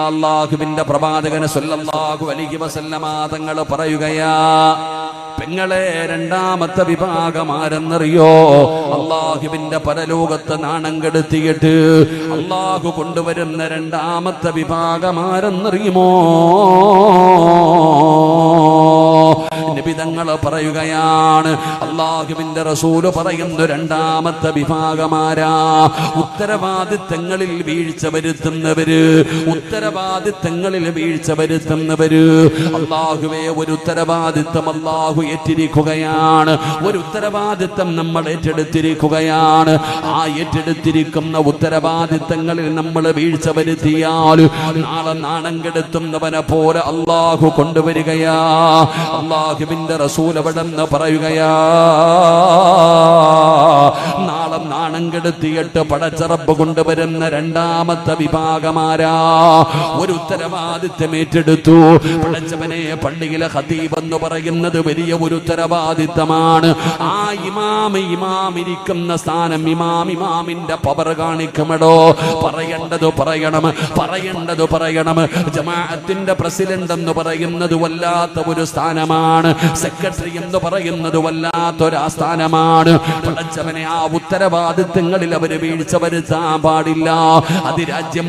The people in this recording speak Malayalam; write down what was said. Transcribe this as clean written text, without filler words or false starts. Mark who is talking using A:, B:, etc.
A: അല്ലാഹുവിന്റെ പ്രവാചകൻ സല്ലല്ലാഹു അലൈഹി വസല്ലമ തങ്ങൾ പറയുകയാ, പെങ്ങളെ രണ്ടാമത്തെ വിഭാഗം ആരെന്നറിയോ? അല്ലാഹുവിന്റെ പരലോകത്ത് നാണം കെടുത്തിയിട്ട് അല്ലാഹു കൊണ്ടുവരുന്ന രണ്ടാമത്തെ വിഭാഗം ആരെന്നറിയുമോ? നബി തങ്ങൾ പറയുകയാണ്, അല്ലാഹുവിന്റെ റസൂല് പറയുന്നു, രണ്ടാമത്തെ വിഭാഗമാരാ? ഉത്തരവാദിത്തങ്ങളിൽ വീഴ്ച വരുത്തുന്നവര്, ഉത്തരവാദിത്തങ്ങളിൽ വീഴ്ച വരുത്തുന്നവര്. അല്ലാഹുവേ, ഒരു ഉത്തരവാദിത്തം അല്ലാഹു ഏറ്റിരിക്കുകയാണ്, ഒരു ഉത്തരവാദിത്തം നമ്മൾ ഏറ്റെടുത്തിരിക്കുകയാണ്. ആ ഏറ്റെടുത്തിരിക്കുന്ന ഉത്തരവാദിത്തങ്ങളിൽ നമ്മൾ വീഴ്ച വരുത്തിയാൽ നാളെ നാണം കെടുത്തുന്നവനെ പോലെ അല്ലാഹു കൊണ്ടുവരികയാ. അല്ലാഹുവിന്റെ റസൂൽ അവിടെന്ന് പറയുകയാ, നാളെ നാണം കെടുത്തിയിട്ട് പടച്ച റബ്ബ് കൊണ്ടുവരുന്ന രണ്ടാമത്തെ വിഭാഗമാരാ? ഒരു ഉത്തരവാദിത്തം ഏറ്റെടുത്തു. പടച്ചവനെ, പള്ളിയിലെ ഖതീബ് എന്ന് പറയുന്നത് വലിയ ഒരു ഉത്തരവാദിത്തമാണ്. ആ ഇമാം ഇരിക്കുന്ന സ്ഥാനം, ഇമാമിന്റെ പവർ കാണിക്കുമടോ. പറയേണ്ടത് പറയണം. ജമാഅത്തിന്റെ പ്രസിഡന്റ് എന്ന് പറയുന്നത് വല്ലാത്ത ഒരു സ്ഥാനമാണ്. സെക്രട്ടറി എന്ന് പറയുന്നത് വല്ലാത്തൊരാസ്ഥാനമാണ്. പടച്ചവനെ, ആ ഉത്തരവാദിത്തങ്ങളിൽ അവര് വീഴ്ച വരുത്താൻ പാടില്ല. അത് രാജ്യം